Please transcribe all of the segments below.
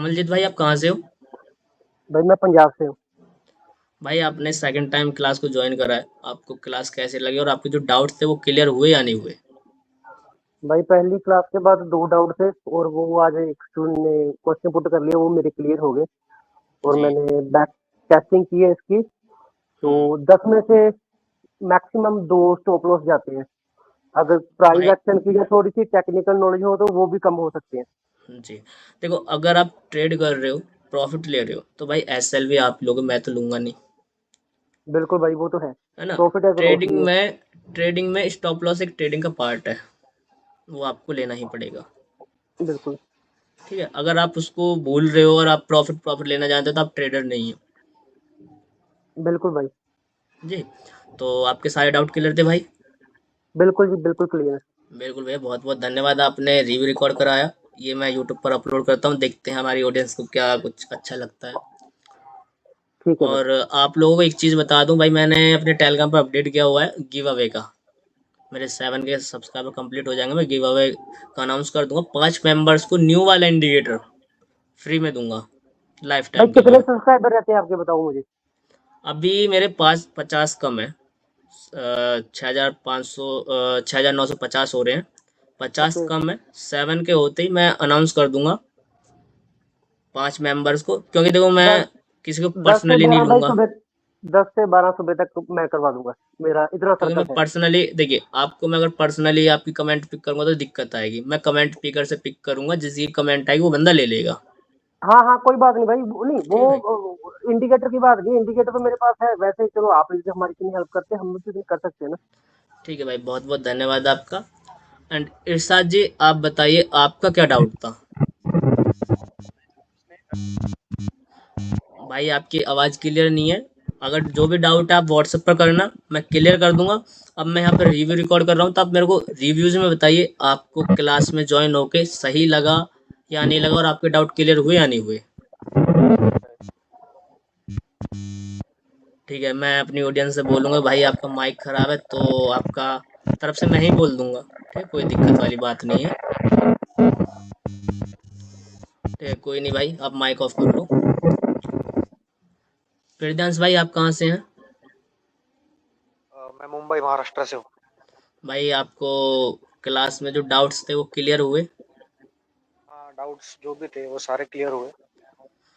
कमलजीत भाई, आप कहाँ से हो? भाई मैं पंजाब से हूँ। भाई, आपने सेकंड टाइम क्लास को ज्वाइन करा है। आपको क्लास कैसे लगी और आपके जो डाउट्स थे वो क्लियर हुए या नहीं हुए? भाई पहली क्लास के बाद 2 डाउट थे और वो आज एक स्टूडेंट ने क्वेश्चन पुट कर लिया, वो मेरे क्लियर हो गए। और जी। मैंने बैक टेस्टिंग की है इसकी, तो हम्म। 10 में से मैक्सिमम 2 स्टॉप लॉस जाते हैं। अगर प्राइस भाई। एक्शन की या थोड़ी-सी टेक्निकल नॉलेज हो तो वो भी कम हो सकते हैं। जी। देखो, अगर आप ट्रेड कर रहे हो, प्रॉफिट ले रहे हो, तो भाई एसएलवी आप लोगे, मैं तो लूंगा नहीं। बिल्कुल भाई, वो तो है। है ना? प्रॉफिट है तो लॉस ट्रेडिंग भी है। में ट्रेडिंग में स्टॉप लॉस एक ट्रेडिंग का पार्ट है। वो आपको लेना ही पड़ेगा। बिल्कुल, ठीक है, अगर आप उसको भूल रहे हो और आप प्रॉफिट प्रॉफिट लेना जानते हो तो आप ट्रेडर नहीं हो। बिल्कुल भाई। जी। तो आपके सारे डाउट क्लियर थे भाई? बिल्कुल जी, बिल्कुल क्लियर है। बिल्कुल भैया, बहुत बहुत धन्यवाद, आपने रिव्यू रिकॉर्ड कराया। ये मैं यूट्यूब पर अपलोड करता हूँ, देखते हैं हमारी ऑडियंस को क्या कुछ अच्छा लगता है। ठीक है भाई। और आप लोगों को एक चीज़ बता दूं भाई, मैंने अपने टेलीग्राम पर अपडेट किया हुआ है गिव अवे का। मेरे 7 के सब्सक्राइबर कंप्लीट हो जाएंगे, मैं गिव अवे का अनाउंस कर दूंगा। 5 मेंबर्स को न्यू वाला इंडिकेटर फ्री में दूंगा, लाइफ भाई टाइम के कितने लिए। सब्सक्राइबर रहते हैं आपके, बताओ मुझे? अभी मेरे पास 50 कम है। 6,500, 6,950 हो रहे हैं। 50 ओके। कम है। 7 के होते ही मैं अनाउंस कर दूंगा 5 मेंबर्स को, क्योंकि देखो मैं 10 किसी को 10 से पर्सनली नहीं 12 भाई लूंगा। सुबह, 10 से 12 सुबह तक मैं करवा दूंगा। मेरा इतना क्योंकि मैं सर्कल है। पर्सनली, देखिए, आपको मैं अगर पर्सनली आपकी कमेंट पिक करूंगा तो दिक्कत आएगी। मैं कमेंट पिकर से पिक करूंगा, जिसकी कमेंट आएगी वो बंदा ले लेगा। हाँ हाँ, कोई बात नहीं भाई, वो नहीं ठीक है भाई। वो इंडिकेटर की बात नहीं, इंडिकेटर तो मेरे पास है। वैसे ही चलो, आप जैसे हमारी इतनी हेल्प करते हैं, हम भी तो कर सकते हैं ना। ठीक है भाई, बहुत बहुत धन्यवाद आपका। एंड इरशाद जी, आप बताइए आपका क्या डाउट था? भाई, आपकी आवाज़ क्लियर नहीं है। अगर जो भी डाउट है आप व्हाट्सएप पर करना, मैं क्लियर कर दूंगा। अब मैं यहाँ पर रिव्यू रिकॉर्ड कर रहा हूँ, तो आप मेरे को रिव्यूज में बताइए आपको क्लास में ज्वाइन होके सही लगा या नहीं लगा, और आपके डाउट क्लियर हुए या नहीं हुए। ठीक है, मैं अपनी ऑडियंस से बोलूंगा भाई आपका माइक खराब है, तो आपका तरफ से मैं ही बोल दूंगा। ठीक है, कोई दिक्कत वाली बात नहीं है। ठीक है, कोई नहीं भाई, आप माइक ऑफ कर लो। प्रियांश भाई, आप कहाँ से हैं? मैं मुंबई महाराष्ट्र से हूँ। भाई, आपको क्लास में जो डाउट्स थे वो क्लियर हुए? हाँ, डाउट्स जो भी थे वो सारे क्लियर हुए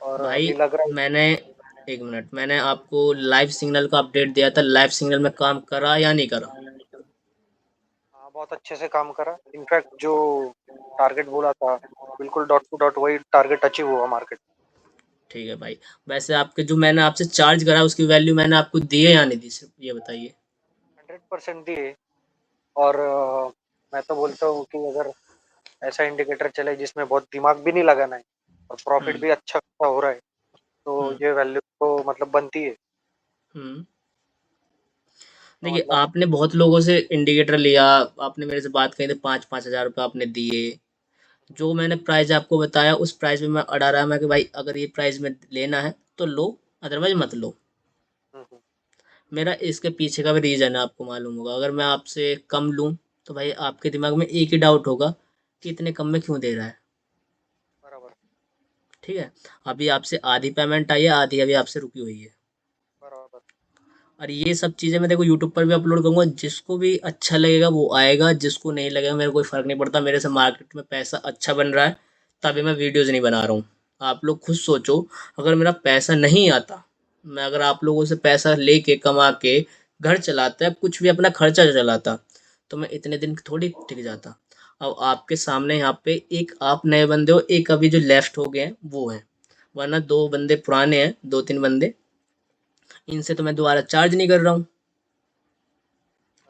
और भाई, अभी लग रहा है। मैंने एक मिनट, मैंने आपको लाइव सिग्नल का अपडेट दिया था, लाइव सिग्नल में काम करा या नहीं करा? हाँ, बहुत अच्छे से काम करा। इनफैक्ट जो टारगेट बोला था, बिल्कुल डॉट टू डॉट वही टारगेट अचीव हुआ मार्केट। ठीक है भाई। वैसे आपके जो मैंने आपसे चार्ज करा उसकी वैल्यू मैंने आपको दी है या नहीं दी, सिर्फ ये बताइए। 100% दिए। और मैं तो बोलता हूँ कि अगर ऐसा इंडिकेटर चले जिसमें बहुत दिमाग भी नहीं लगाना है और प्रॉफिट हम्म। भी अच्छा खासा हो रहा है, तो हम्म। ये वैल्यू तो मतलब बनती है। हम्म। तो देखिए, मतलब आपने बहुत लोगों से इंडिकेटर लिया, आपने मेरे से बात कही थी, 5-5 हज़ार रुपये आपने दिए। जो मैंने प्राइस आपको बताया उस प्राइस में मैं अड़ा रहा मैं कि भाई अगर ये प्राइस में लेना है तो लो, अदरवाइज मत लो। हम्म, हम्म, मेरा इसके पीछे का भी रीज़न है, आपको मालूम होगा। अगर मैं आपसे कम लूँ तो भाई आपके दिमाग में एक ही डाउट होगा कि इतने कम में क्यों दे रहा है। बराबर, ठीक है, अभी आपसे आधी पेमेंट आई है, आधी अभी आपसे रुकी हुई है। बराबर। और ये सब चीज़ें मैं देखो यूट्यूब पर भी अपलोड करूँगा, जिसको भी अच्छा लगेगा वो आएगा, जिसको नहीं लगेगा मेरे को कोई फ़र्क नहीं पड़ता। मेरे से मार्केट में पैसा अच्छा बन रहा है, तभी मैं वीडियोज़ नहीं बना रहा हूँ। आप लोग खुद सोचो, अगर मेरा पैसा नहीं आता, मैं अगर आप लोगों से पैसा लेके कमा के घर चलाता, कुछ भी अपना खर्चा चलाता, तो मैं इतने दिन थोड़ी टिक जाता। अब आपके सामने यहाँ पे एक आप नए बंदे हो, एक अभी जो लेफ्ट हो गए हैं वो हैं, वरना 2 बंदे पुराने हैं, 2-3 बंदे, इनसे तो मैं दोबारा चार्ज नहीं कर रहा हूँ।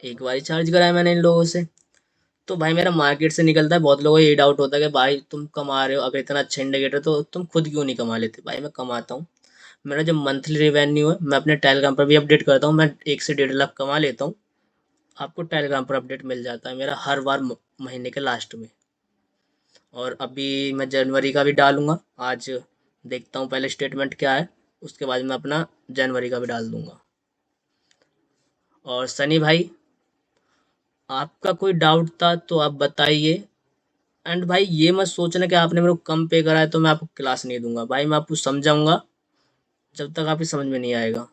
एक बार ही चार्ज कराया मैंने इन लोगों से। तो भाई मेरा मार्केट से निकलता है। बहुत लोगों को यही डाउट होता है कि भाई तुम कमा रहे हो, अगर इतना अच्छा इंडिकेटर तो तुम खुद क्यों नहीं कमा लेते? भाई मैं कमाता हूँ। मेरा जो मंथली रिवेन्यू है मैं अपने टेलीग्राम पर भी अपडेट करता हूँ, मैं 1 से 1.5 लाख कमा लेता हूँ। आपको टेलीग्राम पर अपडेट मिल जाता है मेरा हर बार महीने के लास्ट में। और अभी मैं जनवरी का भी डालूंगा। आज देखता हूँ पहले स्टेटमेंट क्या है, उसके बाद मैं अपना जनवरी का भी डाल दूंगा। और सनी भाई, आपका कोई डाउट था तो आप बताइए। एंड भाई ये मत सोचना कि आपने मेरे को कम पे करा है तो मैं आपको क्लास नहीं दूंगा। भाई मैं आपको समझाऊंगा जब तक आपकी समझ में नहीं आएगा।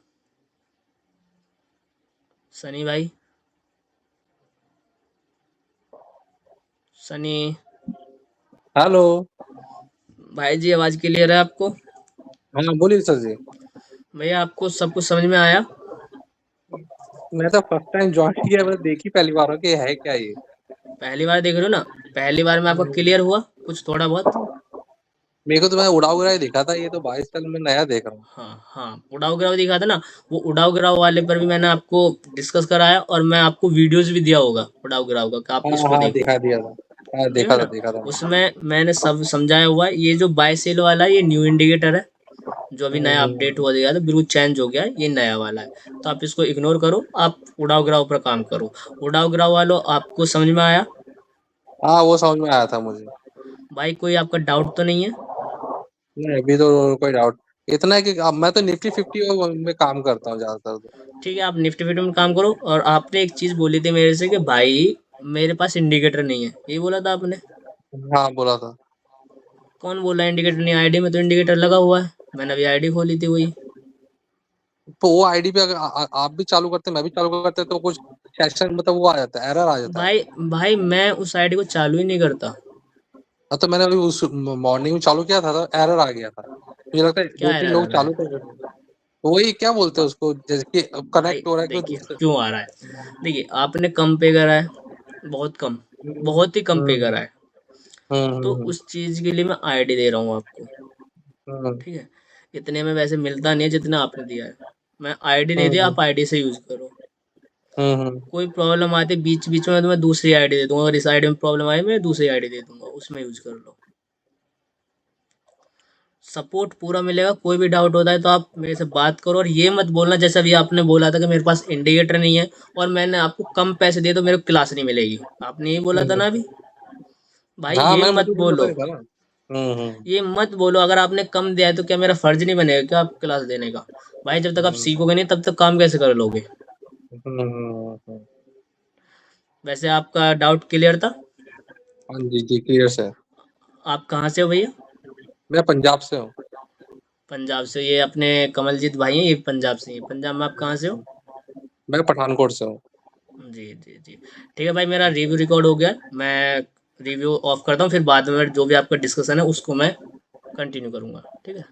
सनी भाई, सनी हेलो। भाई जी, आवाज़ क्लियर है आपको? हाँ बोलिए सर जी। भैया आपको सब कुछ समझ में आया? मैं तो फर्स्ट टाइम ज्वाइन किया, मैं देखी पहली बार हो कि ये है क्या ये। पहली बार देख रहे हो ना? पहली बार में आपका क्लियर हुआ कुछ थोड़ा बहुत? मेरे को तो मैं उड़ाऊ गिरा ही दिखा था, ये तो 22 साल में नया देख रहा हूँ। हाँ हाँ, उड़ाऊ गिराव दिखा था ना। वो उड़ाऊ गिराव वाले पर भी मैंने आपको डिस्कस कराया और मैं आपको वीडियोस भी दिया होगा उड़ाऊ गिराव का कि आप हाँ इसको हाँ देखो। दिखा दिया था। हाँ ठीक है देखा था ना? देखा था मैंने। उसमें मैंने सब समझाया हुआ है। ये जो बाय सेल वाला है ये न्यू इंडिकेटर है, जो अभी नया अपडेट हम्म। हुआ गया था, बिल्कुल चेंज हो गया है, ये नया वाला है। तो आप इसको इग्नोर करो, आप उड़ाव गिराव पर काम करो। उड़ाव गिराव वालों, आपको समझ में आया? हाँ वो समझ में आया था मुझे। भाई कोई आपका डाउट तो नहीं है? नहीं अभी तो कोई डाउट इतना है कि अब मैं तो निफ्टी 50 में काम करता हूँ ज्यादातर तो। ठीक है, आप निफ्टी फिफ्टी में काम करो। और आपने एक चीज़ बोली थी मेरे से कि भाई मेरे पास इंडिकेटर नहीं है, ये बोला था आपने। हाँ बोला था। कौन बोला इंडिकेटर नहीं? आईडी में तो इंडिकेटर लगा हुआ है, मैंने अभी आईडी खोली थी वही। तो वो आईडी पे अगर आप भी चालू करते मैं भी चालू करते तो कुछ सेशन मतलब वो आ जाता है, एरर आ जाता है। भाई भाई मैं उस आईडी को चालू ही नहीं करता। हाँ तो मैंने अभी उस मॉर्निंग में चालू किया था तो एरर आ गया था। मुझे लगता है दो क्या तीन एरर आ लोग रहा चालू है? कर रहे थे। वही क्या बोलते हैं उसको, जैसे कि भाई कनेक्ट हो रहा है कोई देखिए दूसरे। क्यों आ रहा है। देखिए आपने कम पे करा है, बहुत कम, हम्म बहुत ही कम पे हम्म करा है। तो हम्म उस चीज़ के लिए मैं आईडी दे रहा हूँ आपको। हम्म ठीक है? इतने में वैसे मिलता नहीं है जितना आपने दिया है। मैं आईडी दे दिया, हम्म आप आईडी से यूज़ करो। हम्म कोई प्रॉब्लम आती बीच बीच में तो मैं दूसरी आईडी दे दूंगा। अगर इस आईडी में प्रॉब्लम आई मैं दूसरी आईडी दे दूंगा, उसमें यूज कर लो। सपोर्ट पूरा मिलेगा। कोई भी डाउट होता है तो आप मेरे से बात करो। और ये मत बोलना जैसे अभी आपने बोला था कि मेरे पास इंडिकेटर नहीं है और मैंने आपको कम पैसे दिए तो मेरे को क्लास नहीं मिलेगी। आपने ये बोला था ना हम्म। अभी। भाई हाँ ये मैंने मत मोटिवेशन बोलो, बताया था ना। ये मत बोलो। अगर आपने कम दिया है तो क्या मेरा फर्ज नहीं बनेगा क्या आप क्लास देने का? भाई जब तक आप हम्म सीखोगे नहीं तब तक काम कैसे कर लोगे? हम्म। वैसे आपका डाउट क्लियर था? हाँ जी जी क्लियर से। आप कहाँ से हो भैया? मैं पंजाब से हूँ। पंजाब से। ये अपने कमलजीत भाई हैं, ये पंजाब से हैं। पंजाब में आप कहाँ से हो? मैं पठानकोट से हूँ। जी जी जी। ठीक है भाई, मेरा रिव्यू रिकॉर्ड हो गया है। मैं रिव्यू ऑफ करता हूँ, फिर बाद में जो भी आपका डिस्कशन है उसको मैं कंटिन्यू करूँगा। ठीक है?